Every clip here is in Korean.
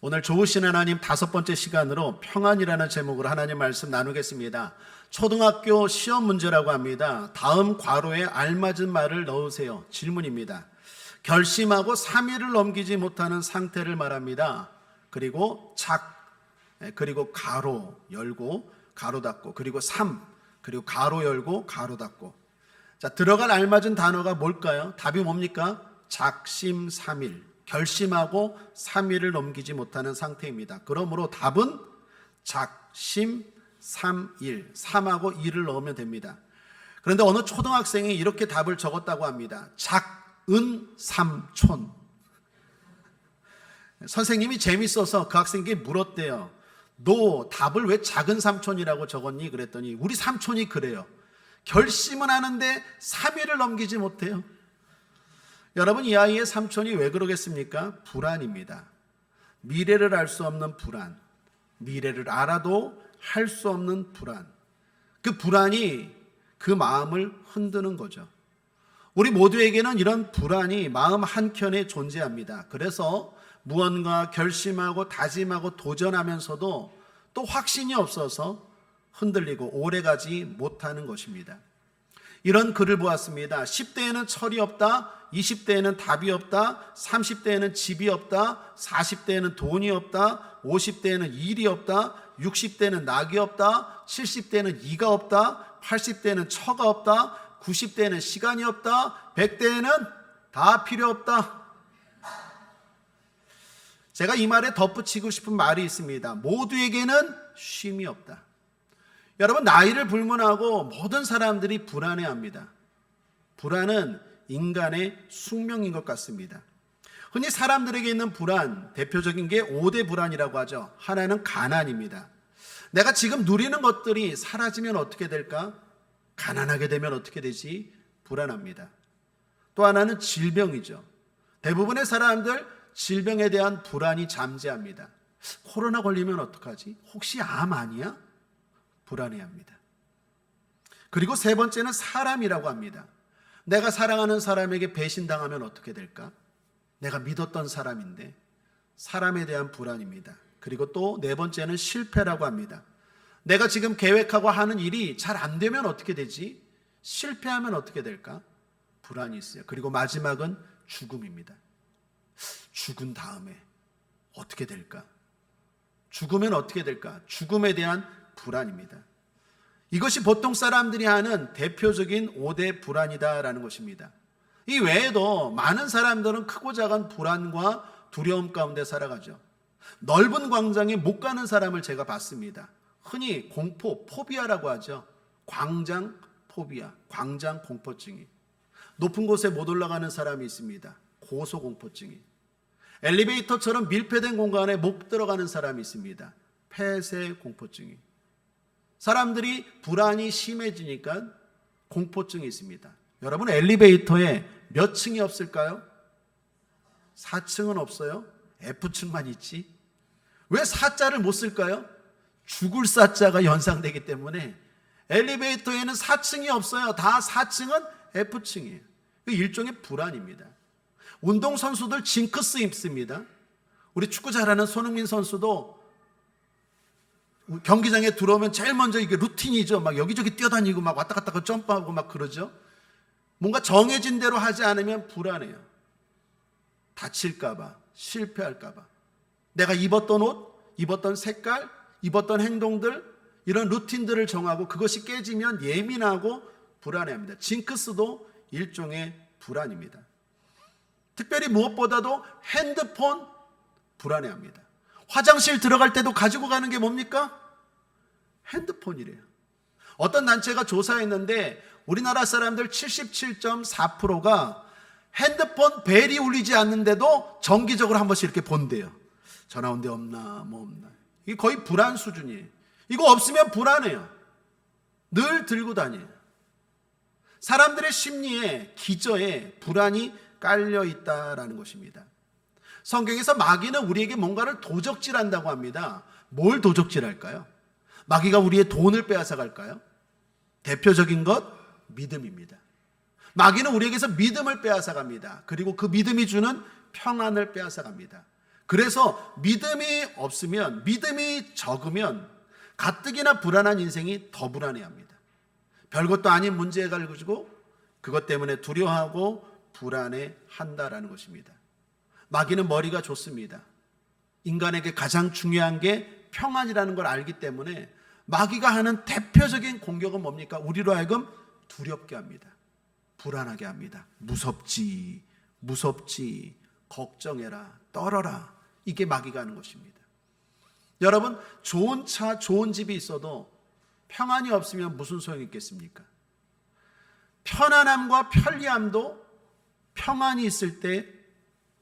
오늘 좋으신 하나님 5번째 시간으로 평안이라는 제목으로 하나님 말씀 나누겠습니다. 초등학교 시험 문제라고 합니다. 다음 괄호에 알맞은 말을 넣으세요. 질문입니다. 결심하고 3일을 넘기지 못하는 상태를 말합니다. 그리고 그리고 가로 열고 가로 닫고, 그리고 3, 그리고 가로 열고 가로 닫고. 자, 들어갈 알맞은 단어가 뭘까요? 답이 뭡니까? 작심삼일, 결심하고 3일을 넘기지 못하는 상태입니다. 그러므로 답은 작심삼일, 3하고 2를 넣으면 됩니다. 그런데 어느 초등학생이 이렇게 답을 적었다고 합니다. 작은삼촌. 선생님이 재밌어서 그 학생에게 물었대요. 너 답을 왜 작은 삼촌이라고 적었니? 그랬더니 우리 삼촌이 그래요. 결심은 하는데 3일을 넘기지 못해요. 여러분, 이 아이의 삼촌이 왜 그러겠습니까? 불안입니다. 미래를 알 수 없는 불안, 미래를 알아도 할 수 없는 불안. 그 불안이 그 마음을 흔드는 거죠. 우리 모두에게는 이런 불안이 마음 한켠에 존재합니다. 그래서 무언가 결심하고 다짐하고 도전하면서도 또 확신이 없어서 흔들리고 오래가지 못하는 것입니다. 이런 글을 보았습니다. 10대에는 철이 없다, 20대에는 답이 없다, 30대에는 집이 없다, 40대에는 돈이 없다, 50대에는 일이 없다, 60대에는 낙이 없다, 70대에는 이가 없다, 80대에는 처가 없다, 90대에는 시간이 없다, 100대에는 다 필요 없다. 제가 이 말에 덧붙이고 싶은 말이 있습니다. 모두에게는 쉼이 없다. 여러분, 나이를 불문하고 모든 사람들이 불안해합니다. 불안은 인간의 숙명인 것 같습니다. 흔히 사람들에게 있는 불안, 대표적인 게 5대 불안이라고 하죠. 하나는 가난입니다. 내가 지금 누리는 것들이 사라지면 어떻게 될까? 가난하게 되면 어떻게 되지? 불안합니다. 또 하나는 질병이죠. 대부분의 사람들 질병에 대한 불안이 잠재합니다. 코로나 걸리면 어떡하지? 혹시 암 아니야? 불안해합니다. 그리고 세 번째는 사람이라고 합니다. 내가 사랑하는 사람에게 배신당하면 어떻게 될까? 내가 믿었던 사람인데, 사람에 대한 불안입니다. 그리고 또 네 번째는 실패라고 합니다. 내가 지금 계획하고 하는 일이 잘 안 되면 어떻게 되지? 실패하면 어떻게 될까? 불안이 있어요. 그리고 마지막은 죽음입니다. 죽은 다음에 어떻게 될까? 죽으면 어떻게 될까? 죽음에 대한 불안입니다. 이것이 보통 사람들이 하는 대표적인 5대 불안이다라는 것입니다. 이 외에도 많은 사람들은 크고 작은 불안과 두려움 가운데 살아가죠. 넓은 광장에 못 가는 사람을 제가 봤습니다. 흔히 공포, 포비아라고 하죠. 광장 포비아, 광장 공포증이. 높은 곳에 못 올라가는 사람이 있습니다. 고소공포증이. 엘리베이터처럼 밀폐된 공간에 못 들어가는 사람이 있습니다. 폐쇄공포증이. 사람들이 불안이 심해지니까 공포증이 있습니다. 여러분, 엘리베이터에 몇 층이 없을까요? 4층은 없어요. F층만 있지. 왜 4자를 못 쓸까요? 죽을 사자가 연상되기 때문에 엘리베이터에는 4층이 없어요. 다 4층은 F층이에요. 일종의 불안입니다. 운동선수들 징크스 입습니다. 우리 축구 잘하는 손흥민 선수도 경기장에 들어오면 제일 먼저 이게 루틴이죠. 막 여기저기 뛰어다니고 막 왔다 갔다 점프하고 막 그러죠. 뭔가 정해진 대로 하지 않으면 불안해요. 다칠까봐, 실패할까봐. 내가 입었던 옷, 입었던 색깔, 입었던 행동들, 이런 루틴들을 정하고 그것이 깨지면 예민하고 불안해합니다. 징크스도 일종의 불안입니다. 특별히 무엇보다도 핸드폰 불안해합니다. 화장실 들어갈 때도 가지고 가는 게 뭡니까? 핸드폰이래요. 어떤 단체가 조사했는데 우리나라 사람들 77.4%가 핸드폰 벨이 울리지 않는데도 정기적으로 한 번씩 이렇게 본대요. 전화 온 데 없나 뭐 없나. 이게 거의 불안 수준이에요. 이거 없으면 불안해요. 늘 들고 다녀요. 사람들의 심리에, 기저에 불안이 깔려 있다라는 것입니다. 성경에서 마귀는 우리에게 뭔가를 도적질한다고 합니다. 뭘 도적질할까요? 마귀가 우리의 돈을 빼앗아갈까요? 대표적인 것, 믿음입니다. 마귀는 우리에게서 믿음을 빼앗아갑니다. 그리고 그 믿음이 주는 평안을 빼앗아갑니다. 그래서 믿음이 없으면, 믿음이 적으면 가뜩이나 불안한 인생이 더 불안해합니다. 별것도 아닌 문제에 가지고 그것 때문에 두려워하고 불안해한다라는 것입니다. 마귀는 머리가 좋습니다. 인간에게 가장 중요한 게 평안이라는 걸 알기 때문에 마귀가 하는 대표적인 공격은 뭡니까? 우리로 하여금 두렵게 합니다. 불안하게 합니다. 무섭지, 걱정해라, 떨어라. 이게 마귀가 하는 것입니다. 여러분, 좋은 차, 좋은 집이 있어도 평안이 없으면 무슨 소용이 있겠습니까? 편안함과 편리함도 평안이 있을 때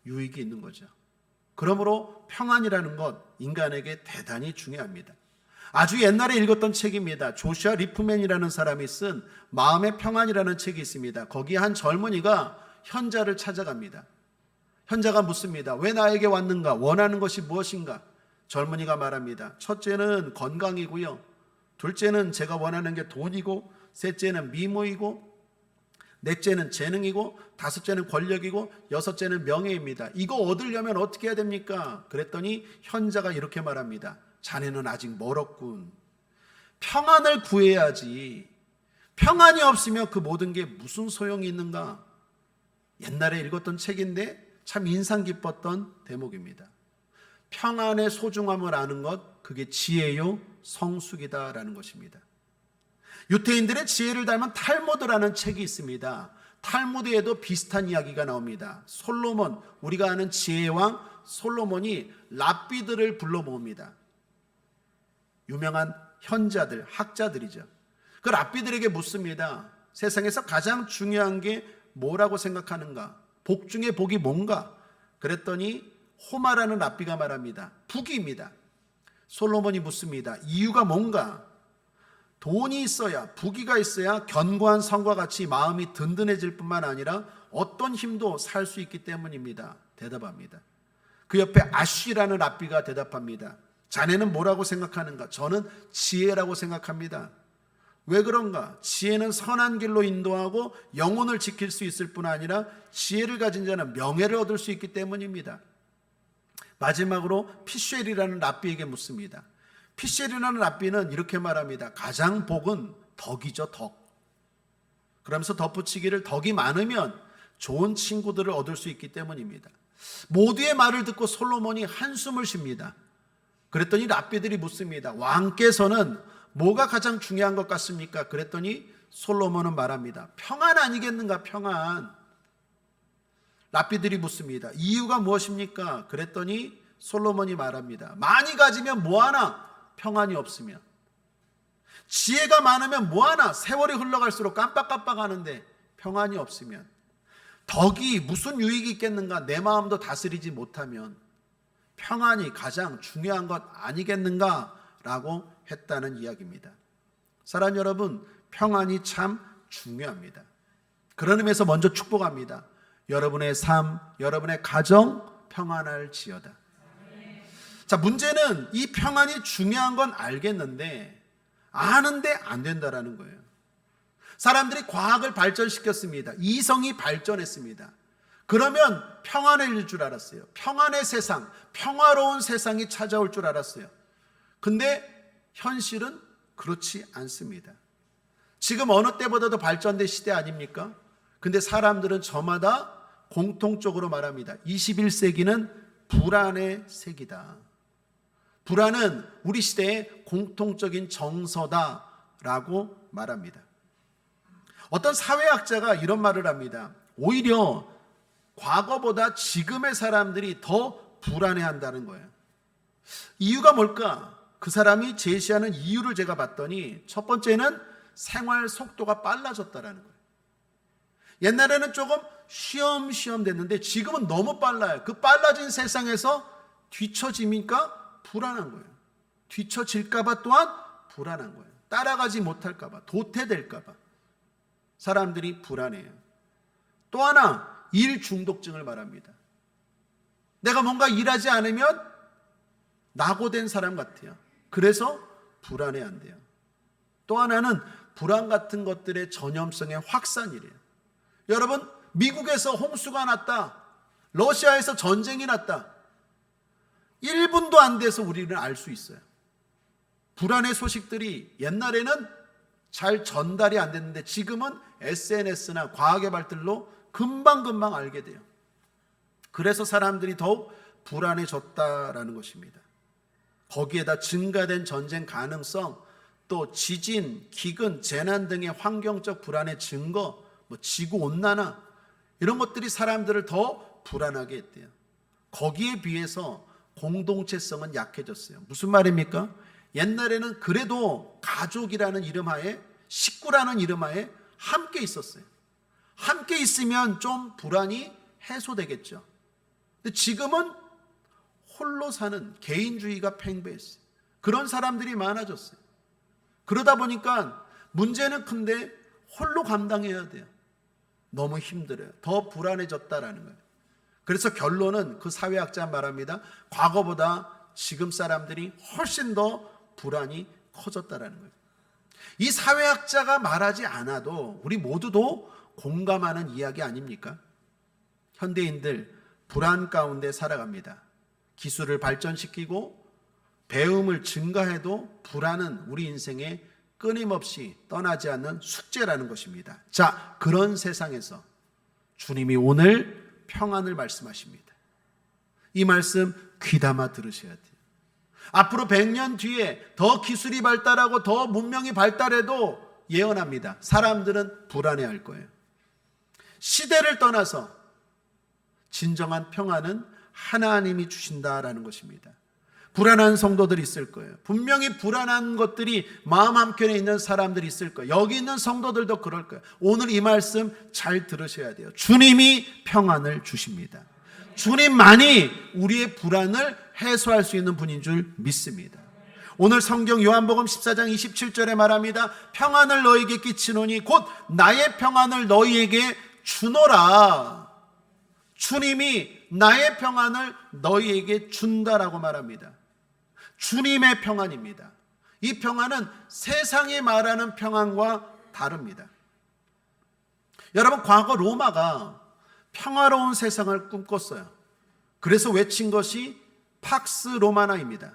유익이 있는 거죠. 그러므로 평안이라는 것 인간에게 대단히 중요합니다. 아주 옛날에 읽었던 책입니다. 조슈아 리프맨이라는 사람이 쓴 마음의 평안이라는 책이 있습니다. 거기에 한 젊은이가 현자를 찾아갑니다. 현자가 묻습니다. 왜 나에게 왔는가? 원하는 것이 무엇인가? 젊은이가 말합니다. 첫째는 건강이고요. 둘째는 제가 원하는 게 돈이고, 셋째는 미모이고, 넷째는 재능이고, 다섯째는 권력이고, 여섯째는 명예입니다. 이거 얻으려면 어떻게 해야 됩니까? 그랬더니 현자가 이렇게 말합니다. 자네는 아직 멀었군. 평안을 구해야지. 평안이 없으면 그 모든 게 무슨 소용이 있는가? 옛날에 읽었던 책인데 참 인상 깊었던 대목입니다. 평안의 소중함을 아는 것, 그게 지혜요 성숙이다라는 것입니다. 유태인들의 지혜를 닮은 탈무드라는 책이 있습니다. 탈무드에도 비슷한 이야기가 나옵니다. 솔로몬, 우리가 아는 지혜의 왕 솔로몬이 랍비들을 불러 모읍니다. 유명한 현자들, 학자들이죠. 그 랍비들에게 묻습니다. 세상에서 가장 중요한 게 뭐라고 생각하는가? 복 중에 복이 뭔가? 그랬더니 호마라는 랍비가 말합니다. 부귀입니다. 솔로몬이 묻습니다. 이유가 뭔가? 돈이 있어야, 부귀가 있어야 견고한 성과 같이 마음이 든든해질 뿐만 아니라 어떤 힘도 살 수 있기 때문입니다. 대답합니다. 그 옆에 아쉬라는 랍비가 대답합니다. 자네는 뭐라고 생각하는가? 저는 지혜라고 생각합니다. 왜 그런가? 지혜는 선한 길로 인도하고 영혼을 지킬 수 있을 뿐 아니라 지혜를 가진 자는 명예를 얻을 수 있기 때문입니다. 마지막으로 피쉘이라는 랍비에게 묻습니다. 피쉘이라는 랍비는 이렇게 말합니다. 가장 복은 덕이죠, 덕. 그러면서 덧붙이기를 덕이 많으면 좋은 친구들을 얻을 수 있기 때문입니다. 모두의 말을 듣고 솔로몬이 한숨을 쉽니다. 그랬더니 랍비들이 묻습니다. 왕께서는 뭐가 가장 중요한 것 같습니까? 그랬더니 솔로몬은 말합니다. 평안 아니겠는가? 평안. 랍비들이 묻습니다. 이유가 무엇입니까? 그랬더니 솔로몬이 말합니다. 많이 가지면 뭐하나? 평안이 없으면. 지혜가 많으면 뭐하나? 세월이 흘러갈수록 깜빡깜빡하는데 평안이 없으면. 덕이 무슨 유익이 있겠는가? 내 마음도 다스리지 못하면 평안이 가장 중요한 것 아니겠는가? 라고 했다는 이야기입니다. 사랑하는 여러분, 평안이 참 중요합니다. 그런 의미에서 먼저 축복합니다. 여러분의 삶, 여러분의 가정 평안할지어다. 자, 문제는 이 평안이 중요한 건 알겠는데 아는데 안 된다라는 거예요. 사람들이 과학을 발전시켰습니다. 이성이 발전했습니다. 그러면 평안해질 줄 알았어요. 평안의 세상, 평화로운 세상이 찾아올 줄 알았어요. 근데 현실은 그렇지 않습니다. 지금 어느 때보다도 발전된 시대 아닙니까? 근데 사람들은 저마다 공통적으로 말합니다. 21세기는 불안의 세기다. 불안은 우리 시대의 공통적인 정서다라고 말합니다. 어떤 사회학자가 이런 말을 합니다. 오히려 과거보다 지금의 사람들이 더 불안해한다는 거예요. 이유가 뭘까? 그 사람이 제시하는 이유를 제가 봤더니 첫 번째는 생활 속도가 빨라졌다라는 거예요. 옛날에는 조금 쉬엄쉬엄 됐는데 지금은 너무 빨라요. 그 빨라진 세상에서 뒤처지니까 불안한 거예요. 뒤처질까봐 또한 불안한 거예요. 따라가지 못할까봐, 도태될까봐 사람들이 불안해요. 또 하나, 일 중독증을 말합니다. 내가 뭔가 일하지 않으면 낙오된 사람 같아요. 그래서 불안해한대요. 또 하나는 불안 같은 것들의 전염성의 확산이래요. 여러분, 미국에서 홍수가 났다. 러시아에서 전쟁이 났다. 1분도 안 돼서 우리는 알 수 있어요. 불안의 소식들이 옛날에는 잘 전달이 안 됐는데 지금은 SNS나 과학의 발달로 금방금방 알게 돼요. 그래서 사람들이 더욱 불안해졌다라는 것입니다. 거기에다 증가된 전쟁 가능성, 또 지진, 기근, 재난 등의 환경적 불안의 증거, 지구온난화 이런 것들이 사람들을 더 불안하게 했대요. 거기에 비해서 공동체성은 약해졌어요. 무슨 말입니까? 옛날에는 그래도 가족이라는 이름하에, 식구라는 이름하에 함께 있었어요. 함께 있으면 좀 불안이 해소되겠죠. 근데 지금은 홀로 사는 개인주의가 팽배했어요. 그런 사람들이 많아졌어요. 그러다 보니까 문제는 큰데 홀로 감당해야 돼요. 너무 힘들어요. 더 불안해졌다라는 거예요. 그래서 결론은 그 사회학자 말합니다. 과거보다 지금 사람들이 훨씬 더 불안이 커졌다라는 거예요. 이 사회학자가 말하지 않아도 우리 모두도 공감하는 이야기 아닙니까? 현대인들 불안 가운데 살아갑니다. 기술을 발전시키고 배움을 증가해도 불안은 우리 인생에 끊임없이 떠나지 않는 숙제라는 것입니다. 자, 그런 세상에서 주님이 오늘 평안을 말씀하십니다. 이 말씀 귀담아 들으셔야 돼요. 앞으로 100년 뒤에 더 기술이 발달하고 더 문명이 발달해도 예언합니다. 사람들은 불안해할 거예요. 시대를 떠나서 진정한 평안은 하나님이 주신다라는 것입니다. 불안한 성도들이 있을 거예요. 분명히 불안한 것들이 마음 한켠에 있는 사람들이 있을 거예요. 여기 있는 성도들도 그럴 거예요. 오늘 이 말씀 잘 들으셔야 돼요. 주님이 평안을 주십니다. 주님만이 우리의 불안을 해소할 수 있는 분인 줄 믿습니다. 오늘 성경 요한복음 14장 27절에 말합니다. 평안을 너희에게 끼치노니 곧 나의 평안을 너희에게 주노라. 주님이 나의 평안을 너희에게 준다라고 말합니다. 주님의 평안입니다. 이 평안은 세상이 말하는 평안과 다릅니다. 여러분, 과거 로마가 평화로운 세상을 꿈꿨어요. 그래서 외친 것이 팍스 로마나입니다.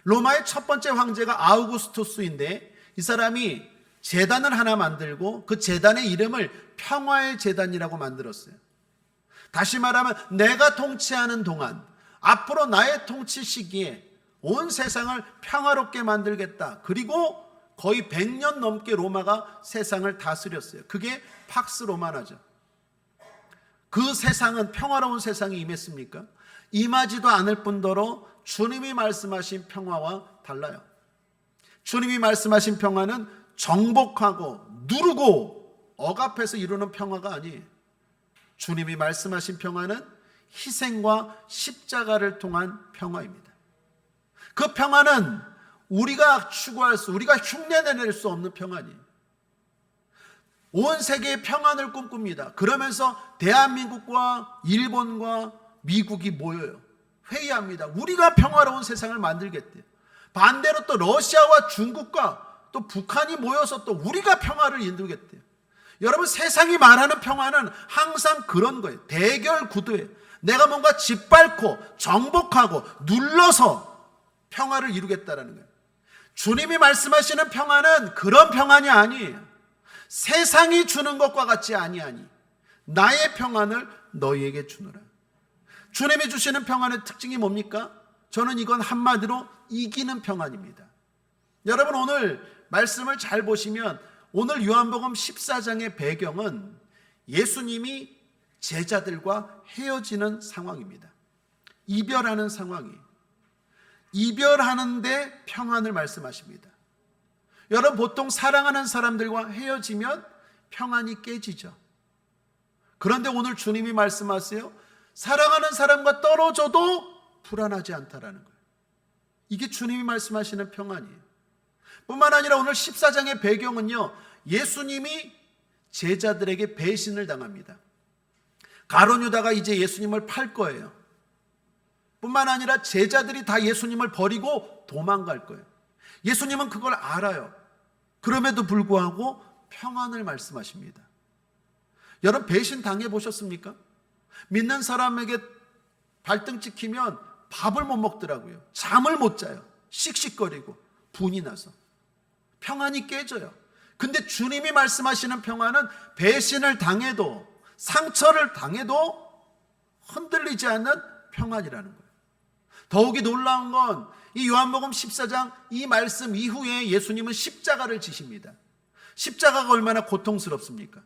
로마의 첫 번째 황제가 아우구스투스인데 이 사람이 제단을 하나 만들고 그 제단의 이름을 평화의 제단이라고 만들었어요. 다시 말하면 내가 통치하는 동안 앞으로 나의 통치 시기에 온 세상을 평화롭게 만들겠다. 그리고 거의 100년 넘게 로마가 세상을 다스렸어요. 그게 팍스 로마나죠. 그 세상은 평화로운 세상이 임했습니까? 임하지도 않을 뿐더러 주님이 말씀하신 평화와 달라요. 주님이 말씀하신 평화는 정복하고 누르고 억압해서 이루는 평화가 아니에요. 주님이 말씀하신 평화는 희생과 십자가를 통한 평화입니다. 그 평화는 우리가 추구할 수, 우리가 흉내낼 수 없는 평안이에요. 온 세계의 평안을 꿈꿉니다. 그러면서 대한민국과 일본과 미국이 모여요. 회의합니다. 우리가 평화로운 세상을 만들겠대요. 반대로 또 러시아와 중국과 또 북한이 모여서 또 우리가 평화를 이루겠대요. 여러분, 세상이 말하는 평화는 항상 그런 거예요. 대결 구도예요. 내가 뭔가 짓밟고 정복하고 눌러서 평화를 이루겠다라는 거예요. 주님이 말씀하시는 평화는 그런 평안이 아니에요. 세상이 주는 것과 같지 아니하니 나의 평안을 너희에게 주노라. 주님이 주시는 평안의 특징이 뭡니까? 저는 이건 한마디로 이기는 평안입니다. 여러분, 오늘 말씀을 잘 보시면 오늘 요한복음 14장의 배경은 예수님이 제자들과 헤어지는 상황입니다. 이별하는 상황이에요. 이별하는데 평안을 말씀하십니다. 여러분, 보통 사랑하는 사람들과 헤어지면 평안이 깨지죠. 그런데 오늘 주님이 말씀하세요. 사랑하는 사람과 떨어져도 불안하지 않다라는 거예요. 이게 주님이 말씀하시는 평안이에요. 뿐만 아니라 오늘 14장의 배경은요, 예수님이 제자들에게 배신을 당합니다. 가룟 유다가 이제 예수님을 팔 거예요. 뿐만 아니라 제자들이 다 예수님을 버리고 도망갈 거예요. 예수님은 그걸 알아요. 그럼에도 불구하고 평안을 말씀하십니다. 여러분, 배신 당해 보셨습니까? 믿는 사람에게 발등 찍히면 밥을 못 먹더라고요. 잠을 못 자요. 씩씩거리고 분이 나서 평안이 깨져요. 근데 주님이 말씀하시는 평안은 배신을 당해도 상처를 당해도 흔들리지 않는 평안이라는 거예요. 더욱이 놀라운 건 이 요한복음 14장 이 말씀 이후에 예수님은 십자가를 지십니다. 십자가가 얼마나 고통스럽습니까?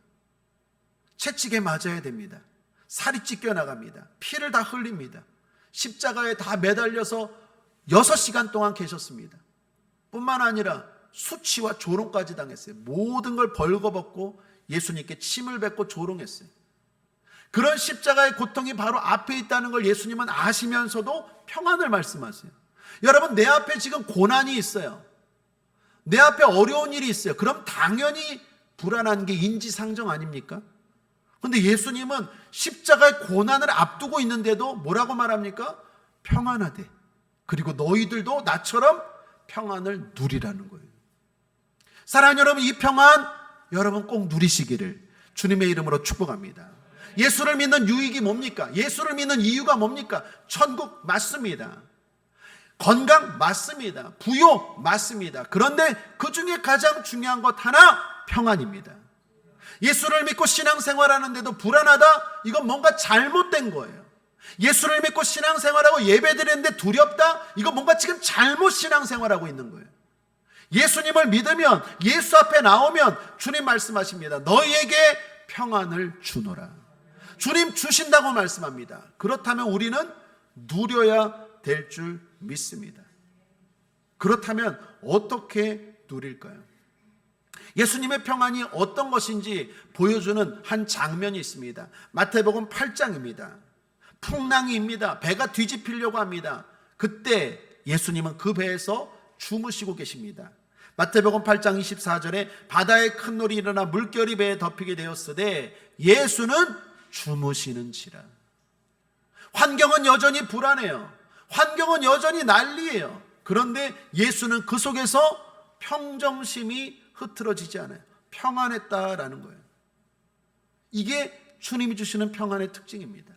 채찍에 맞아야 됩니다. 살이 찢겨나갑니다. 피를 다 흘립니다. 십자가에 다 매달려서 6시간 동안 계셨습니다. 뿐만 아니라 수치와 조롱까지 당했어요. 모든 걸 벌거벗고 예수님께 침을 뱉고 조롱했어요. 그런 십자가의 고통이 바로 앞에 있다는 걸 예수님은 아시면서도 평안을 말씀하세요. 여러분, 내 앞에 지금 고난이 있어요. 내 앞에 어려운 일이 있어요. 그럼 당연히 불안한 게 인지상정 아닙니까? 그런데 예수님은 십자가의 고난을 앞두고 있는데도 뭐라고 말합니까? 평안하되, 그리고 너희들도 나처럼 평안을 누리라는 거예요. 사랑하는 여러분, 이 평안 여러분 꼭 누리시기를 주님의 이름으로 축복합니다. 예수를 믿는 유익이 뭡니까? 예수를 믿는 이유가 뭡니까? 천국 맞습니다. 건강 맞습니다. 부요 맞습니다. 그런데 그 중에 가장 중요한 것 하나, 평안입니다. 예수를 믿고 신앙생활하는데도 불안하다? 이건 뭔가 잘못된 거예요. 예수를 믿고 신앙생활하고 예배드리는데 두렵다? 이건 뭔가 지금 잘못 신앙생활하고 있는 거예요. 예수님을 믿으면, 예수 앞에 나오면 주님 말씀하십니다. 너희에게 평안을 주노라. 주님 주신다고 말씀합니다. 그렇다면 우리는 누려야 될 줄 믿습니다. 그렇다면 어떻게 누릴까요? 예수님의 평안이 어떤 것인지 보여주는 한 장면이 있습니다. 마태복음 8장입니다. 풍랑이입니다. 배가 뒤집히려고 합니다. 그때 예수님은 그 배에서 주무시고 계십니다. 마태복음 8장 24절에 바다에 큰 놀이 일어나 물결이 배에 덮이게 되었으되 예수는 주무시는지라. 환경은 여전히 불안해요. 환경은 여전히 난리예요. 그런데 예수는 그 속에서 평정심이 흐트러지지 않아요. 평안했다라는 거예요. 이게 주님이 주시는 평안의 특징입니다.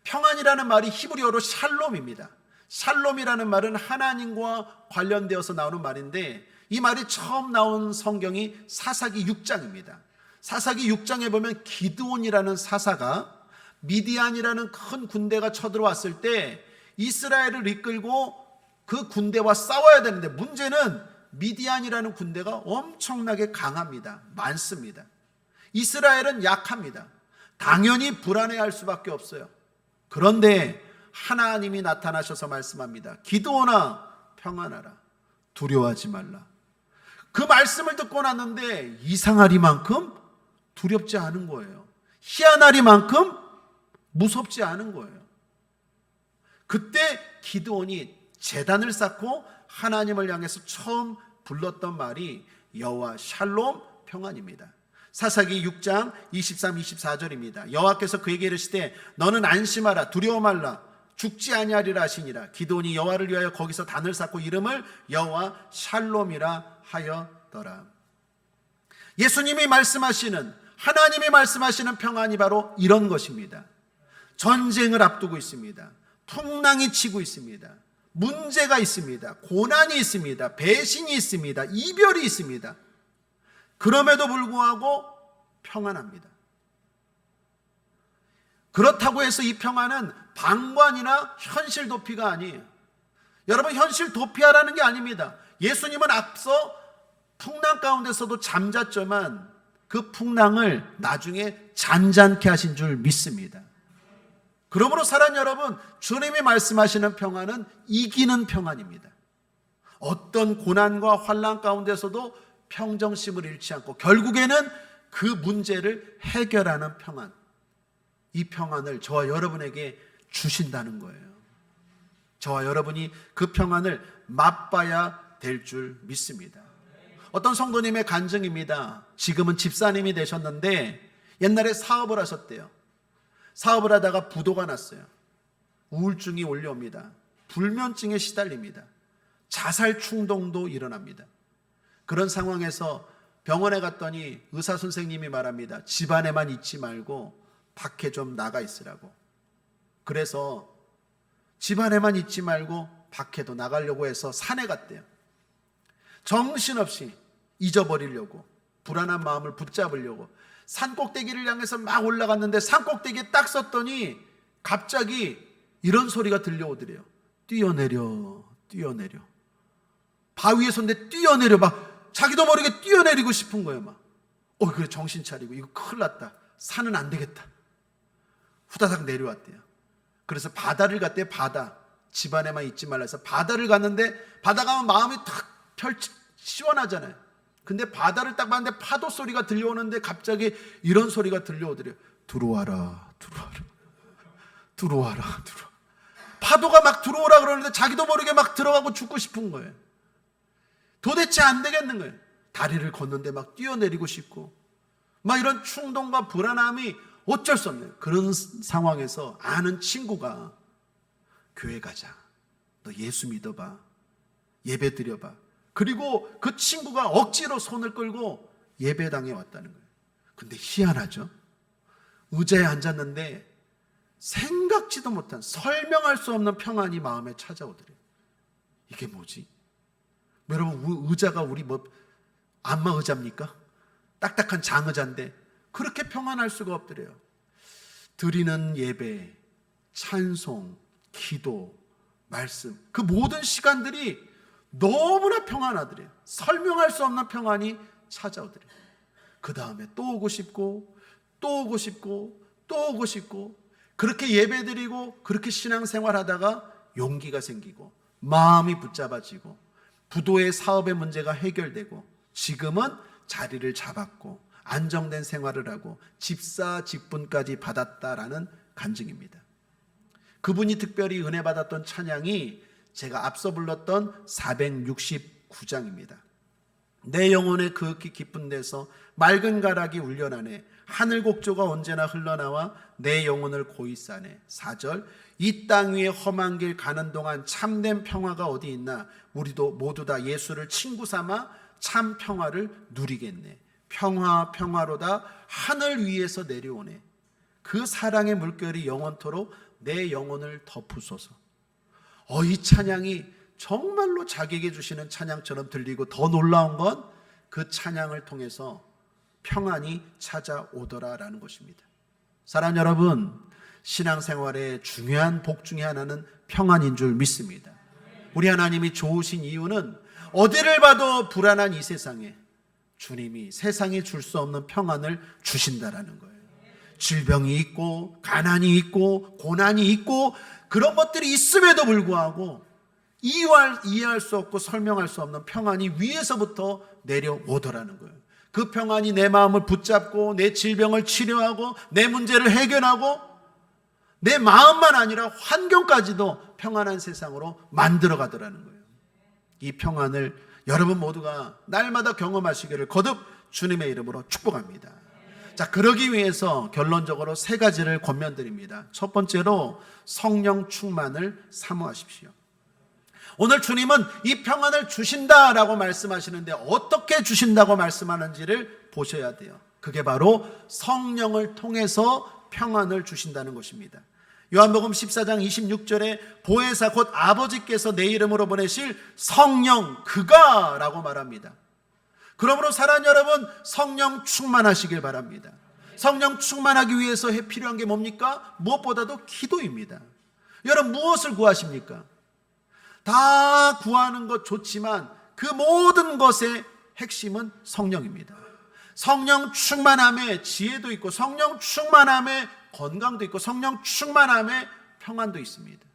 평안이라는 말이 히브리어로 샬롬입니다. 샬롬이라는 말은 하나님과 관련되어서 나오는 말인데, 이 말이 처음 나온 성경이 사사기 6장입니다. 사사기 6장에 보면 기드온이라는 사사가 미디안이라는 큰 군대가 쳐들어왔을 때 이스라엘을 이끌고 그 군대와 싸워야 되는데, 문제는 미디안이라는 군대가 엄청나게 강합니다. 많습니다. 이스라엘은 약합니다. 당연히 불안해할 수밖에 없어요. 그런데 하나님이 나타나셔서 말씀합니다. 기드온아, 평안하라. 두려워하지 말라. 그 말씀을 듣고 났는데 이상하리만큼 두렵지 않은 거예요. 희한하리만큼 무섭지 않은 거예요. 그때 기드온이 제단을 쌓고 하나님을 향해서 처음 불렀던 말이 여호와 샬롬 평안입니다. 사사기 6장 23, 24절입니다. 여호와께서 그에게 이르시되 너는 안심하라, 두려워 말라, 죽지 아니하리라 하시니라. 기드온이 여호와를 위하여 거기서 단을 쌓고 이름을 여호와 샬롬이라 하였더라. 예수님이 말씀하시는, 하나님이 말씀하시는 평안이 바로 이런 것입니다. 전쟁을 앞두고 있습니다. 풍랑이 치고 있습니다. 문제가 있습니다. 고난이 있습니다. 배신이 있습니다. 이별이 있습니다. 그럼에도 불구하고 평안합니다. 그렇다고 해서 이 평안은 방관이나 현실 도피가 아니에요. 여러분, 현실 도피하라는 게 아닙니다. 예수님은 앞서 풍랑 가운데서도 잠잤지만 그 풍랑을 나중에 잔잔케 하신 줄 믿습니다. 그러므로 사랑하는 여러분, 주님이 말씀하시는 평안은 이기는 평안입니다. 어떤 고난과 환난 가운데서도 평정심을 잃지 않고 결국에는 그 문제를 해결하는 평안, 이 평안을 저와 여러분에게 주신다는 거예요. 저와 여러분이 그 평안을 맛봐야 될 줄 믿습니다. 어떤 성도님의 간증입니다. 지금은 집사님이 되셨는데 옛날에 사업을 하셨대요. 사업을 하다가 부도가 났어요. 우울증이 올려옵니다. 불면증에 시달립니다. 자살 충동도 일어납니다. 그런 상황에서 병원에 갔더니 의사 선생님이 말합니다. 집안에만 있지 말고 밖에 좀 나가 있으라고. 그래서 집 안에만 있지 말고 밖에도 나가려고 해서 산에 갔대요. 정신없이 잊어버리려고, 불안한 마음을 붙잡으려고 산꼭대기를 향해서 막 올라갔는데 산꼭대기에 딱 섰더니 갑자기 이런 소리가 들려오더래요. 뛰어내려, 뛰어내려. 바위에 섰는데 뛰어내려. 막 자기도 모르게 뛰어내리고 싶은 거예요. 막. 그래, 정신 차리고 이거 큰일 났다. 산은 안 되겠다. 후다닥 내려왔대요. 그래서 바다를 갔대요. 바다. 집안에만 있지 말라 해서 바다를 갔는데, 바다 가면 마음이 탁 시원하잖아요. 근데 바다를 딱 봤는데 파도 소리가 들려오는데 갑자기 이런 소리가 들려오더래요. 들어와라, 들어와라, 들어와라, 들어와. 파도가 막 들어오라 그러는데 자기도 모르게 막 들어가고 죽고 싶은 거예요. 도대체 안 되겠는 거예요. 다리를 걷는데 막 뛰어내리고 싶고, 막 이런 충동과 불안함이 어쩔 수 없네요. 그런 상황에서 아는 친구가 교회 가자, 너 예수 믿어봐, 예배 드려봐. 그리고 그 친구가 억지로 손을 끌고 예배당에 왔다는 거예요. 근데 희한하죠. 의자에 앉았는데 생각지도 못한, 설명할 수 없는 평안이 마음에 찾아오더래요. 이게 뭐지? 여러분, 의자가 우리 안마 의자입니까? 딱딱한 장의자인데 그렇게 평안할 수가 없더래요. 드리는 예배, 찬송, 기도, 말씀, 그 모든 시간들이 너무나 평안하더래요. 설명할 수 없는 평안이 찾아오더래요. 그 다음에 또 오고 싶고, 또 오고 싶고, 또 오고 싶고, 그렇게 예배드리고 그렇게 신앙생활 하다가 용기가 생기고 마음이 붙잡아지고 부도의 사업의 문제가 해결되고 지금은 자리를 잡았고 안정된 생활을 하고 집사 직분까지 받았다라는 간증입니다. 그분이 특별히 은혜 받았던 찬양이 제가 앞서 불렀던 469장입니다. 내 영혼의 그윽히 깊은 데서 맑은 가락이 울려나네. 하늘 곡조가 언제나 흘러나와 내 영혼을 고이 싸네. 4절, 이 땅 위에 험한 길 가는 동안 참된 평화가 어디 있나. 우리도 모두 다 예수를 친구 삼아 참 평화를 누리겠네. 평화 평화로다 하늘 위에서 내려오네. 그 사랑의 물결이 영원토록 내 영혼을 덮으소서. 이 찬양이 정말로 자기에게 주시는 찬양처럼 들리고, 더 놀라운 건 그 찬양을 통해서 평안이 찾아오더라라는 것입니다. 사랑하는 여러분, 신앙생활의 중요한 복 중에 하나는 평안인 줄 믿습니다. 우리 하나님이 좋으신 이유는 어디를 봐도 불안한 이 세상에 주님이 세상에 줄 수 없는 평안을 주신다라는 거예요. 질병이 있고 가난이 있고 고난이 있고 그런 것들이 있음에도 불구하고 이해할 수 없고 설명할 수 없는 평안이 위에서부터 내려오더라는 거예요. 그 평안이 내 마음을 붙잡고 내 질병을 치료하고 내 문제를 해결하고 내 마음만 아니라 환경까지도 평안한 세상으로 만들어 가더라는 거예요. 이 평안을 여러분 모두가 날마다 경험하시기를 거듭 주님의 이름으로 축복합니다. 자, 그러기 위해서 결론적으로 3가지를 권면드립니다. 첫 번째로 성령 충만을 사모하십시오. 오늘 주님은 이 평안을 주신다라고 말씀하시는데 어떻게 주신다고 말씀하는지를 보셔야 돼요. 그게 바로 성령을 통해서 평안을 주신다는 것입니다. 요한복음 14장 26절에 보혜사 곧 아버지께서 내 이름으로 보내실 성령 그가 라고 말합니다. 그러므로 사랑하는 여러분, 성령 충만하시길 바랍니다. 성령 충만하기 위해서 필요한 게 뭡니까? 무엇보다도 기도입니다. 여러분, 무엇을 구하십니까? 다 구하는 것 좋지만 그 모든 것의 핵심은 성령입니다. 성령 충만함에 지혜도 있고 성령 충만함에 건강도 있고 성령 충만함에 평안도 있습니다.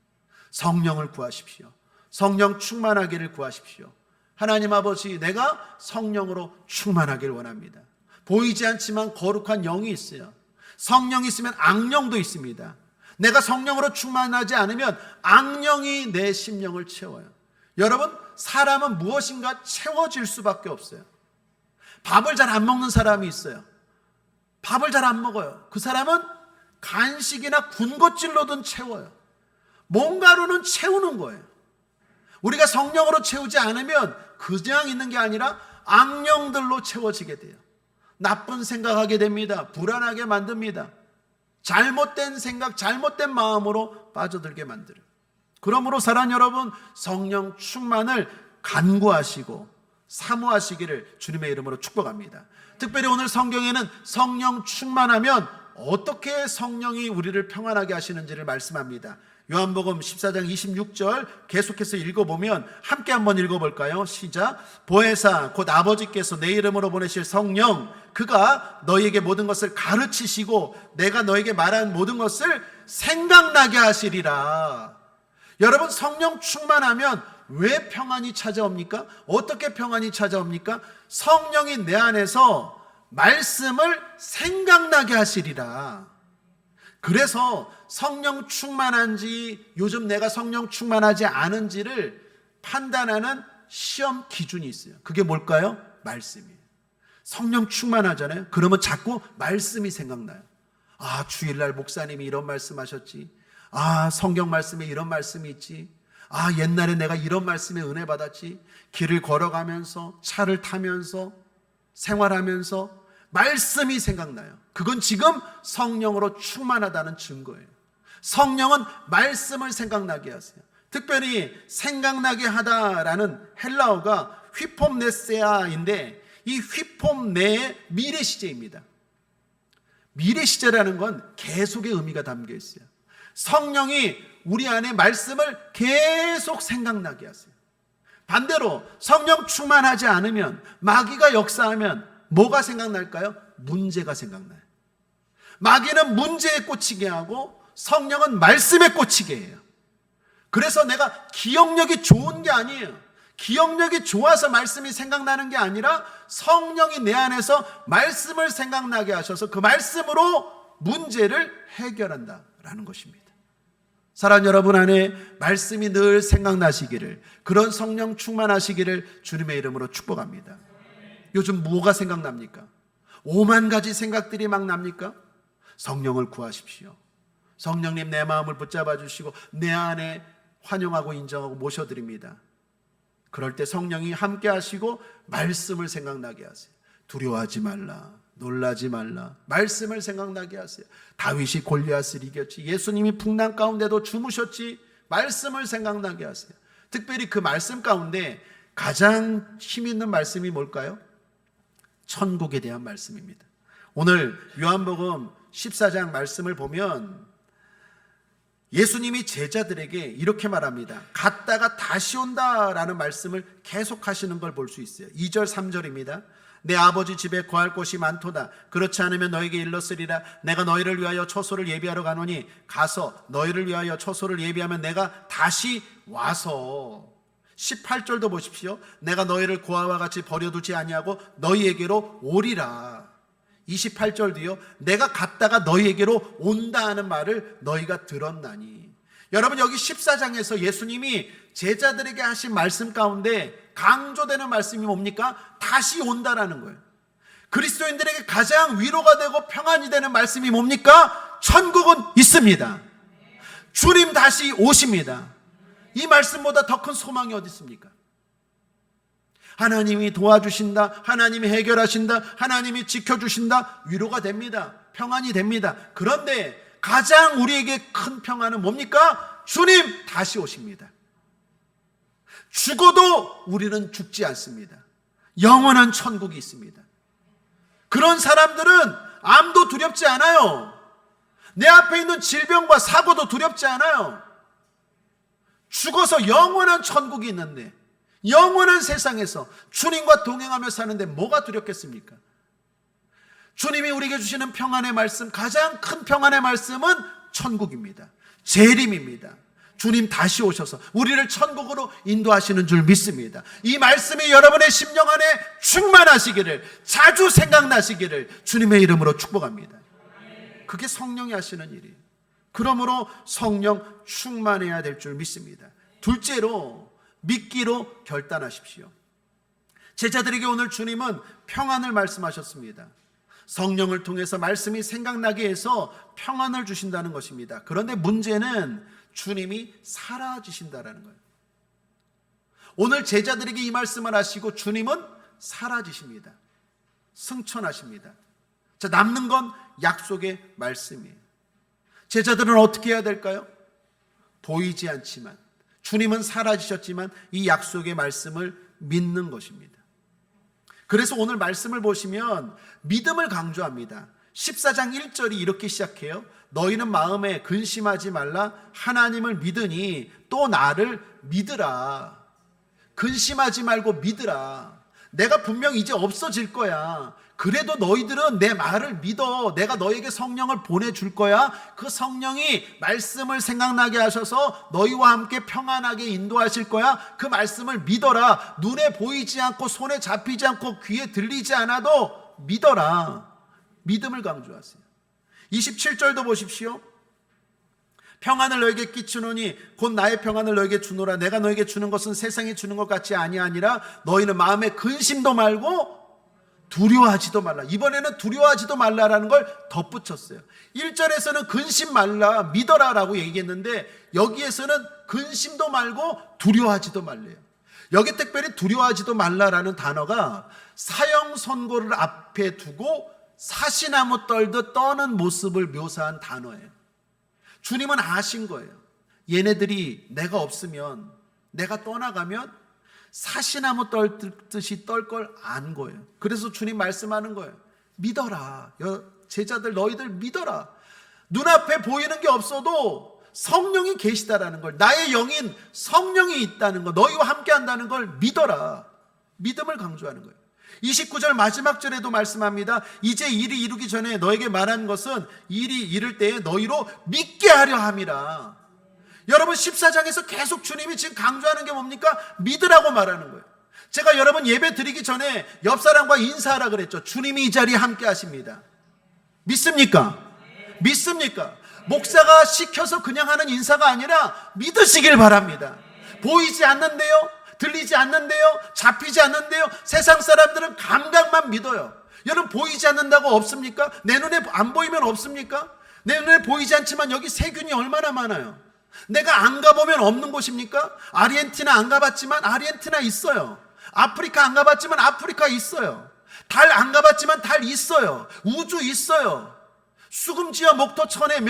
성령을 구하십시오. 성령 충만하기를 구하십시오. 하나님 아버지, 내가 성령으로 충만하기를 원합니다. 보이지 않지만 거룩한 영이 있어요. 성령이 있으면 악령도 있습니다. 내가 성령으로 충만하지 않으면 악령이 내 심령을 채워요. 여러분, 사람은 무엇인가 채워질 수밖에 없어요. 밥을 잘 안 먹는 사람이 있어요. 밥을 잘 안 먹어요. 그 사람은 간식이나 군것질로든 채워요. 뭔가로는 채우는 거예요. 우리가 성령으로 채우지 않으면 그냥 있는 게 아니라 악령들로 채워지게 돼요. 나쁜 생각하게 됩니다. 불안하게 만듭니다. 잘못된 생각, 잘못된 마음으로 빠져들게 만들어요. 그러므로 사랑하는 여러분, 성령 충만을 간구하시고 사모하시기를 주님의 이름으로 축복합니다. 특별히 오늘 성경에는 성령 충만하면 어떻게 성령이 우리를 평안하게 하시는지를 말씀합니다. 요한복음 14장 26절 계속해서 읽어보면 함께 한번 읽어볼까요? 시작. 보혜사 곧 아버지께서 내 이름으로 보내실 성령, 그가 너희에게 모든 것을 가르치시고 내가 너에게 말한 모든 것을 생각나게 하시리라. 여러분, 성령 충만하면 왜 평안이 찾아옵니까? 어떻게 평안이 찾아옵니까? 성령이 내 안에서 말씀을 생각나게 하시리라. 그래서 성령 충만한지 요즘 내가 성령 충만하지 않은지를 판단하는 시험 기준이 있어요. 그게 뭘까요? 말씀이에요. 성령 충만하잖아요. 그러면 자꾸 말씀이 생각나요. 아, 주일날 목사님이 이런 말씀하셨지. 아, 성경 말씀에 이런 말씀이 있지. 아, 옛날에 내가 이런 말씀에 은혜 받았지. 길을 걸어가면서, 차를 타면서, 생활하면서 말씀이 생각나요. 그건 지금 성령으로 충만하다는 증거예요. 성령은 말씀을 생각나게 하세요. 특별히 생각나게 하다라는 헬라어가 휘폼네세아인데, 이 휘폼네의 미래 시제입니다. 미래 시제라는 건 계속의 의미가 담겨 있어요. 성령이 우리 안에 말씀을 계속 생각나게 하세요. 반대로 성령 충만하지 않으면, 마귀가 역사하면 뭐가 생각날까요? 문제가 생각나요. 마귀는 문제에 꽂히게 하고 성령은 말씀에 꽂히게 해요. 그래서 내가 기억력이 좋은 게 아니에요. 기억력이 좋아서 말씀이 생각나는 게 아니라 성령이 내 안에서 말씀을 생각나게 하셔서 그 말씀으로 문제를 해결한다라는 것입니다. 사랑하는 여러분 안에 말씀이 늘 생각나시기를, 그런 성령 충만하시기를 주님의 이름으로 축복합니다. 요즘 뭐가 생각납니까? 오만 가지 생각들이 막 납니까? 성령을 구하십시오. 성령님 내 마음을 붙잡아 주시고 내 안에 환영하고 인정하고 모셔드립니다. 그럴 때 성령이 함께 하시고 말씀을 생각나게 하세요. 두려워하지 말라, 놀라지 말라, 말씀을 생각나게 하세요. 다윗이 골리앗을 이겼지, 예수님이 풍랑 가운데도 주무셨지, 말씀을 생각나게 하세요. 특별히 그 말씀 가운데 가장 힘 있는 말씀이 뭘까요? 천국에 대한 말씀입니다. 오늘 요한복음 14장 말씀을 보면 예수님이 제자들에게 이렇게 말합니다. 갔다가 다시 온다라는 말씀을 계속 하시는 걸 볼 수 있어요. 2절 3절입니다. 내 아버지 집에 거할 곳이 많도다. 그렇지 않으면 너에게 일렀으리라. 내가 너희를 위하여 처소를 예비하러 가노니 가서 너희를 위하여 처소를 예비하면 내가 다시 와서. 18절도 보십시오. 내가 너희를 고아와 같이 버려두지 아니하고 너희에게로 오리라. 28절도요. 내가 갔다가 너희에게로 온다 하는 말을 너희가 들었나니. 여러분, 여기 14장에서 예수님이 제자들에게 하신 말씀 가운데 강조되는 말씀이 뭡니까? 다시 온다라는 거예요. 그리스도인들에게 가장 위로가 되고 평안이 되는 말씀이 뭡니까? 천국은 있습니다. 주님 다시 오십니다. 이 말씀보다 더 큰 소망이 어디 있습니까? 하나님이 도와주신다, 하나님이 해결하신다, 하나님이 지켜주신다, 위로가 됩니다. 평안이 됩니다. 그런데 가장 우리에게 큰 평안은 뭡니까? 주님 다시 오십니다. 죽어도 우리는 죽지 않습니다. 영원한 천국이 있습니다. 그런 사람들은 암도 두렵지 않아요. 내 앞에 있는 질병과 사고도 두렵지 않아요. 죽어서 영원한 천국이 있는데, 영원한 세상에서 주님과 동행하며 사는데 뭐가 두렵겠습니까? 주님이 우리에게 주시는 평안의 말씀, 가장 큰 평안의 말씀은 천국입니다. 재림입니다. 주님 다시 오셔서 우리를 천국으로 인도하시는 줄 믿습니다. 이 말씀이 여러분의 심령 안에 충만하시기를, 자주 생각나시기를 주님의 이름으로 축복합니다. 그게 성령이 하시는 일이에요. 그러므로 성령 충만해야 될 줄 믿습니다. 둘째로 믿기로 결단하십시오. 제자들에게 오늘 주님은 평안을 말씀하셨습니다. 성령을 통해서 말씀이 생각나게 해서 평안을 주신다는 것입니다. 그런데 문제는 주님이 사라지신다라는 거예요. 오늘 제자들에게 이 말씀을 하시고 주님은 사라지십니다. 승천하십니다. 자, 남는 건 약속의 말씀이에요. 제자들은 어떻게 해야 될까요? 보이지 않지만 주님은 사라지셨지만 이 약속의 말씀을 믿는 것입니다. 그래서 오늘 말씀을 보시면 믿음을 강조합니다. 14장 1절이 이렇게 시작해요. 너희는 마음에 근심하지 말라. 하나님을 믿으니 또 나를 믿으라. 근심하지 말고 믿으라. 내가 분명 이제 없어질 거야. 그래도 너희들은 내 말을 믿어. 내가 너에게 성령을 보내줄 거야. 그 성령이 말씀을 생각나게 하셔서 너희와 함께 평안하게 인도하실 거야. 그 말씀을 믿어라. 눈에 보이지 않고 손에 잡히지 않고 귀에 들리지 않아도 믿어라. 믿음을 강조하세요. 27절도 보십시오. 평안을 너에게 끼치노니 곧 나의 평안을 너에게 주노라. 내가 너에게 주는 것은 세상이 주는 것 같이 아니하니라. 너희는 마음에 근심도 말고 두려워하지도 말라. 이번에는 두려워하지도 말라라는 걸 덧붙였어요. 1절에서는 근심 말라, 믿어라라고 얘기했는데 여기에서는 근심도 말고 두려워하지도 말래요. 여기 특별히 두려워하지도 말라라는 단어가 사형 선고를 앞에 두고 사시나무 떨듯 떠는 모습을 묘사한 단어예요. 주님은 아신 거예요. 얘네들이 내가 없으면, 내가 떠나가면 사시나무 떨듯이 떨 걸 안 거예요. 그래서 주님 말씀하는 거예요. 믿어라. 제자들 너희들 믿어라. 눈앞에 보이는 게 없어도 성령이 계시다라는 걸, 나의 영인 성령이 있다는 거, 너희와 함께 한다는 걸 믿어라. 믿음을 강조하는 거예요. 29절 마지막 절에도 말씀합니다. 이제 일이 이루기 전에 너에게 말한 것은 일이 이를 때에 너희로 믿게 하려 함이라. 여러분 14장에서 계속 주님이 지금 강조하는 게 뭡니까? 믿으라고 말하는 거예요. 제가 여러분 예배 드리기 전에 옆 사람과 인사하라 그랬죠. 주님이 이 자리에 함께 하십니다. 믿습니까? 믿습니까? 목사가 시켜서 그냥 하는 인사가 아니라 믿으시길 바랍니다. 보이지 않는데요, 들리지 않는데요, 잡히지 않는데요. 세상 사람들은 감각만 믿어요. 여러분 보이지 않는다고 없습니까? 내 눈에 안 보이면 없습니까? 내 눈에 보이지 않지만 여기 세균이 얼마나 많아요. 내가 안 가보면 없는 곳입니까? 아르헨티나 안 가봤지만 아르헨티나 있어요. 아프리카 안 가봤지만 아프리카 있어요. 달 안 가봤지만 달 있어요. 우주 있어요. 수금지와 목토 천의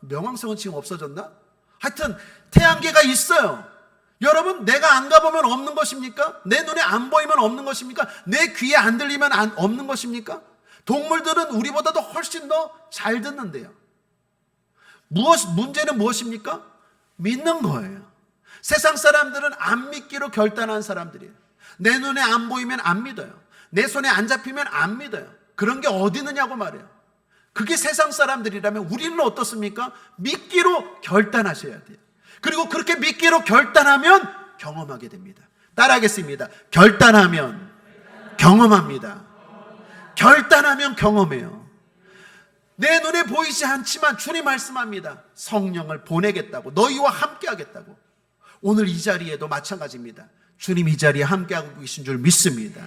명왕성은 지금 없어졌나? 하여튼 태양계가 있어요. 여러분 내가 안 가보면 없는 것입니까? 내 눈에 안 보이면 없는 것입니까? 내 귀에 안 들리면 없는 것입니까? 동물들은 우리보다도 훨씬 더 잘 듣는데요. 문제는 무엇입니까? 믿는 거예요. 세상 사람들은 안 믿기로 결단한 사람들이에요. 내 눈에 안 보이면 안 믿어요. 내 손에 안 잡히면 안 믿어요. 그런 게 어디 있느냐고 말해요. 그게 세상 사람들이라면 우리는 어떻습니까? 믿기로 결단하셔야 돼요. 그리고 그렇게 믿기로 결단하면 경험하게 됩니다. 따라하겠습니다. 결단하면 경험합니다. 결단하면 경험해요. 내 눈에 보이지 않지만 주님 말씀합니다. 성령을 보내겠다고, 너희와 함께 하겠다고. 오늘 이 자리에도 마찬가지입니다. 주님 이 자리에 함께하고 계신 줄 믿습니다.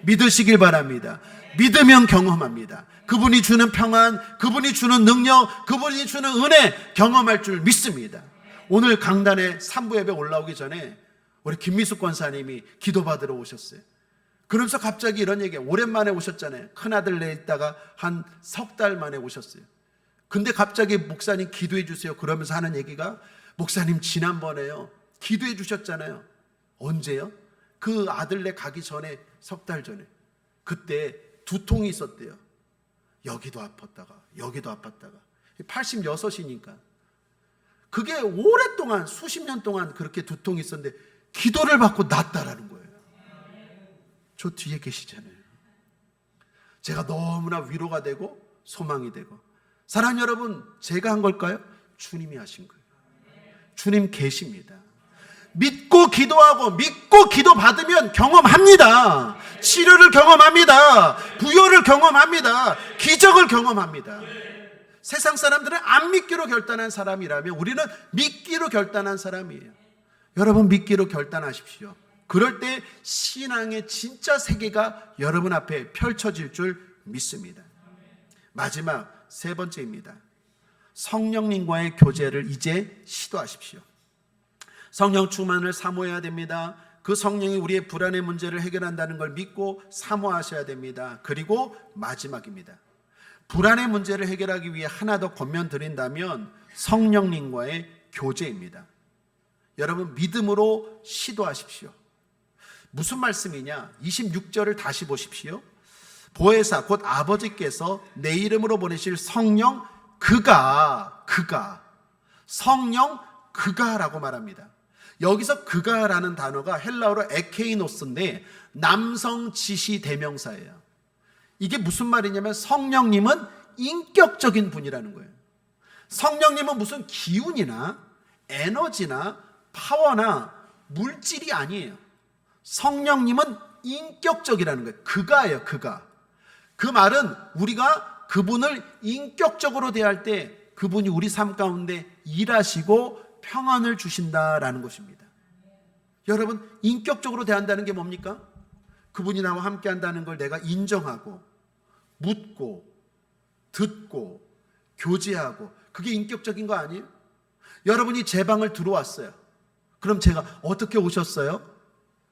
믿으시길 바랍니다. 믿으면 경험합니다. 그분이 주는 평안, 그분이 주는 능력, 그분이 주는 은혜 경험할 줄 믿습니다. 오늘 강단에 3부 예배 올라오기 전에 우리 김미숙 권사님이 기도받으러 오셨어요. 그러면서 갑자기 이런 얘기예요. 오랜만에 오셨잖아요. 큰아들 내 있다가 한 석 달 만에 오셨어요. 근데 갑자기 목사님 기도해 주세요 그러면서 하는 얘기가, 목사님 지난번에요 기도해 주셨잖아요. 언제요? 그 아들네 가기 전에 석 달 전에. 그때 두통이 있었대요. 여기도 아팠다가 여기도 아팠다가. 86이니까 그게 오랫동안 수십 년 동안 그렇게 두통이 있었는데 기도를 받고 낫다라는 거예요. 저 뒤에 계시잖아요. 제가 너무나 위로가 되고 소망이 되고. 사랑하는 여러분, 제가 한 걸까요? 주님이 하신 거예요. 주님 계십니다. 믿고 기도하고 믿고 기도 받으면 경험합니다. 치료를 경험합니다. 부여를 경험합니다. 기적을 경험합니다. 세상 사람들은 안 믿기로 결단한 사람이라면 우리는 믿기로 결단한 사람이에요. 여러분 믿기로 결단하십시오. 그럴 때 신앙의 진짜 세계가 여러분 앞에 펼쳐질 줄 믿습니다. 마지막 세 번째입니다. 성령님과의 교제를 이제 시도하십시오. 성령 충만을 사모해야 됩니다. 그 성령이 우리의 불안의 문제를 해결한다는 걸 믿고 사모하셔야 됩니다. 그리고 마지막입니다. 불안의 문제를 해결하기 위해 하나 더 권면드린다면 성령님과의 교제입니다. 여러분 믿음으로 시도하십시오. 무슨 말씀이냐? 26절을 다시 보십시오. 보혜사 곧 아버지께서 내 이름으로 보내실 성령 그가 성령 그가라고 말합니다. 여기서 그가라는 단어가 헬라어로 에케이노스인데 남성 지시 대명사예요. 이게 무슨 말이냐면 성령님은 인격적인 분이라는 거예요. 성령님은 무슨 기운이나 에너지나 파워나 물질이 아니에요. 성령님은 인격적이라는 거예요. 그가예요, 그가. 그 말은 우리가 그분을 인격적으로 대할 때 그분이 우리 삶 가운데 일하시고 평안을 주신다라는 것입니다. 여러분, 인격적으로 대한다는 게 뭡니까? 그분이 나와 함께 한다는 걸 내가 인정하고 묻고 듣고 교제하고, 그게 인격적인 거 아니에요? 여러분이 제 방을 들어왔어요. 그럼 제가 어떻게 오셨어요?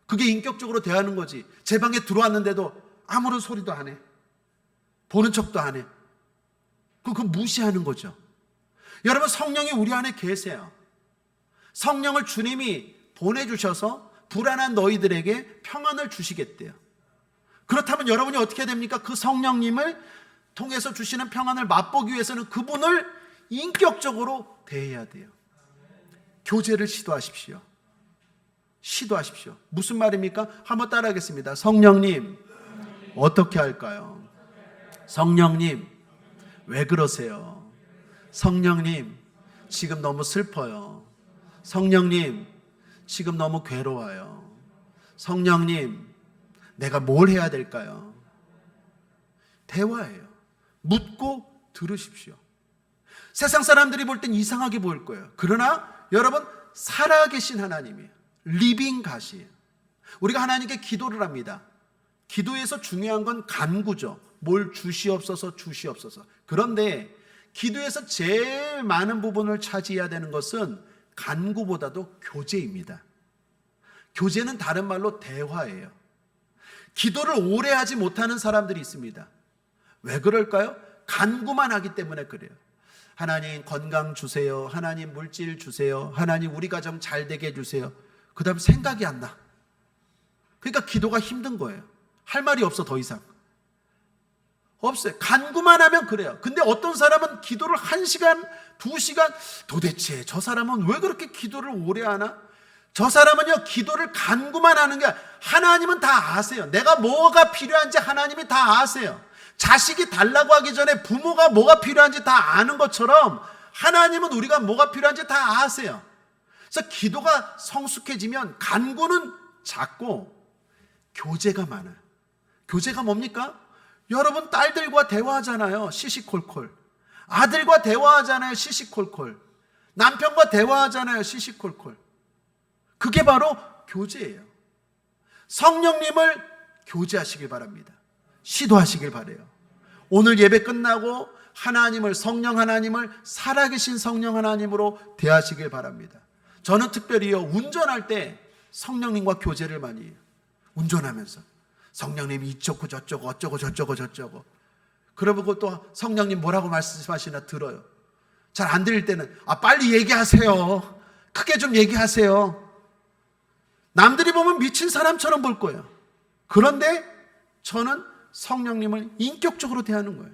그게 인격적으로 대하는 거지. 제 방에 들어왔는데도 아무런 소리도 안 해. 보는 척도 안 해. 그거 무시하는 거죠. 여러분, 성령이 우리 안에 계세요. 성령을 주님이 보내주셔서 불안한 너희들에게 평안을 주시겠대요. 그렇다면 여러분이 어떻게 해야 됩니까? 그 성령님을 통해서 주시는 평안을 맛보기 위해서는 그분을 인격적으로 대해야 돼요. 교제를 시도하십시오. 시도하십시오. 무슨 말입니까? 한번 따라하겠습니다. 성령님, 어떻게 할까요? 성령님, 왜 그러세요? 성령님, 지금 너무 슬퍼요. 성령님, 지금 너무 괴로워요. 성령님, 내가 뭘 해야 될까요? 대화예요. 묻고 들으십시오. 세상 사람들이 볼 땐 이상하게 보일 거예요. 그러나 여러분, 살아계신 하나님이에요. 리빙 갓이에요. 우리가 하나님께 기도를 합니다. 기도에서 중요한 건 간구죠. 뭘 주시옵소서, 주시옵소서. 그런데 기도에서 제일 많은 부분을 차지해야 되는 것은 간구보다도 교제입니다. 교제는 다른 말로 대화예요. 기도를 오래 하지 못하는 사람들이 있습니다. 왜 그럴까요? 간구만 하기 때문에 그래요. 하나님 건강 주세요. 하나님 물질 주세요. 하나님 우리 가정 잘 되게 해주세요. 그 다음 생각이 안 나. 그러니까 기도가 힘든 거예요. 할 말이 없어, 더 이상. 없어요. 간구만 하면 그래요. 근데 어떤 사람은 기도를 1시간, 2시간, 도대체 저 사람은 왜 그렇게 기도를 오래 하나? 저 사람은요, 기도를 간구만 하는 게 아니라 하나님은 다 아세요. 내가 뭐가 필요한지 하나님이 다 아세요. 자식이 달라고 하기 전에 부모가 뭐가 필요한지 다 아는 것처럼 하나님은 우리가 뭐가 필요한지 다 아세요. 그래서 기도가 성숙해지면 간구는 작고 교제가 많아요. 교제가 뭡니까? 여러분, 딸들과 대화하잖아요. 시시콜콜. 아들과 대화하잖아요. 시시콜콜. 남편과 대화하잖아요. 시시콜콜. 그게 바로 교제예요. 성령님을 교제하시길 바랍니다. 시도하시길 바라요. 오늘 예배 끝나고 하나님을, 성령 하나님을 살아계신 성령 하나님으로 대하시길 바랍니다. 저는 특별히요, 운전할 때 성령님과 교제를 많이 해요. 운전하면서 성령님이 이쪽고 저쪽고 어쩌고 저쩌고 저쩌고. 그러고 또 성령님 뭐라고 말씀하시나 들어요. 잘 안 들릴 때는 빨리 얘기하세요. 크게 좀 얘기하세요. 남들이 보면 미친 사람처럼 볼 거예요. 그런데 저는 성령님을 인격적으로 대하는 거예요.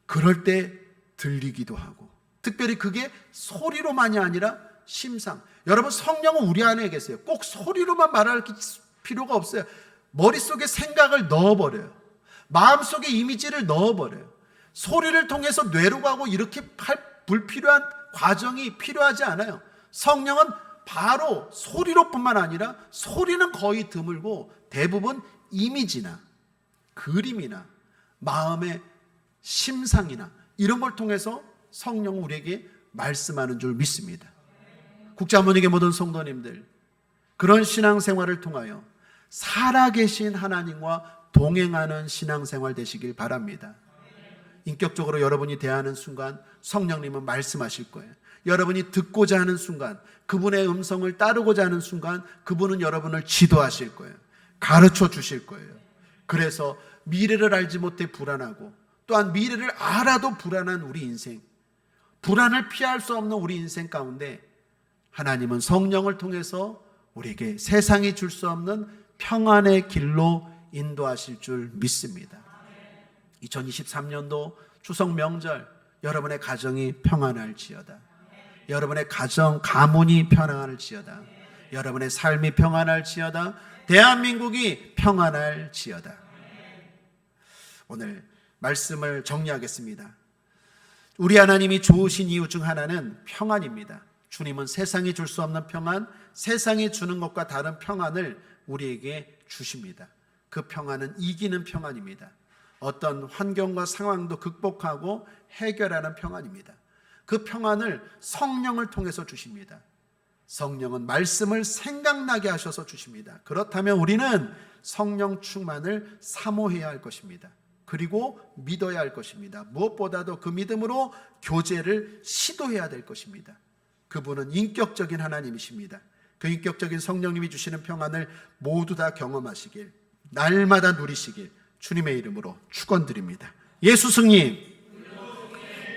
그럴 때 들리기도 하고, 특별히 그게 소리로만이 아니라 심상. 여러분, 성령은 우리 안에 계세요. 꼭 소리로만 말할 필요가 없어요. 머릿속에 생각을 넣어버려요. 마음속에 이미지를 넣어버려요. 소리를 통해서 뇌로 가고 이렇게 불필요한 과정이 필요하지 않아요. 성령은 바로 소리로뿐만 아니라, 소리는 거의 드물고 대부분 이미지나 그림이나 마음의 심상이나 이런 걸 통해서 성령은 우리에게 말씀하는 줄 믿습니다. 국자모닉의 모든 성도님들, 그런 신앙생활을 통하여 살아계신 하나님과 동행하는 신앙생활 되시길 바랍니다. 인격적으로 여러분이 대하는 순간 성령님은 말씀하실 거예요. 여러분이 듣고자 하는 순간, 그분의 음성을 따르고자 하는 순간 그분은 여러분을 지도하실 거예요. 가르쳐 주실 거예요. 그래서 미래를 알지 못해 불안하고, 또한 미래를 알아도 불안한 우리 인생, 불안을 피할 수 없는 우리 인생 가운데 하나님은 성령을 통해서 우리에게 세상이 줄 수 없는 평안의 길로 인도하실 줄 믿습니다. 2023년도 추석 명절 여러분의 가정이 평안할지어다. 여러분의 가정 가문이 평안할지어다. 여러분의 삶이 평안할지어다. 대한민국이 평안할지어다. 오늘 말씀을 정리하겠습니다. 우리 하나님이 좋으신 이유 중 하나는 평안입니다. 주님은 세상이 줄 수 없는 평안, 세상이 주는 것과 다른 평안을 우리에게 주십니다. 그 평안은 이기는 평안입니다. 어떤 환경과 상황도 극복하고 해결하는 평안입니다. 그 평안을 성령을 통해서 주십니다. 성령은 말씀을 생각나게 하셔서 주십니다. 그렇다면 우리는 성령 충만을 사모해야 할 것입니다. 그리고 믿어야 할 것입니다. 무엇보다도 그 믿음으로 교제를 시도해야 될 것입니다. 그분은 인격적인 하나님이십니다. 그 인격적인 성령님이 주시는 평안을 모두 다 경험하시길, 날마다 누리시길 주님의 이름으로 축원드립니다. 예수 승님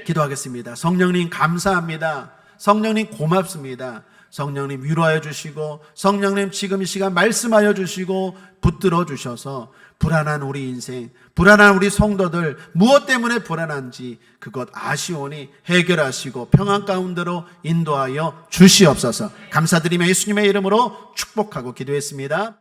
기도하겠습니다. 성령님 감사합니다. 성령님 고맙습니다. 성령님 위로하여 주시고, 성령님 지금 이 시간 말씀하여 주시고 붙들어 주셔서 불안한 우리 인생, 불안한 우리 성도들, 무엇 때문에 불안한지 그것 아시오니 해결하시고 평안 가운데로 인도하여 주시옵소서. 감사드리며 예수님의 이름으로 축복하고 기도했습니다.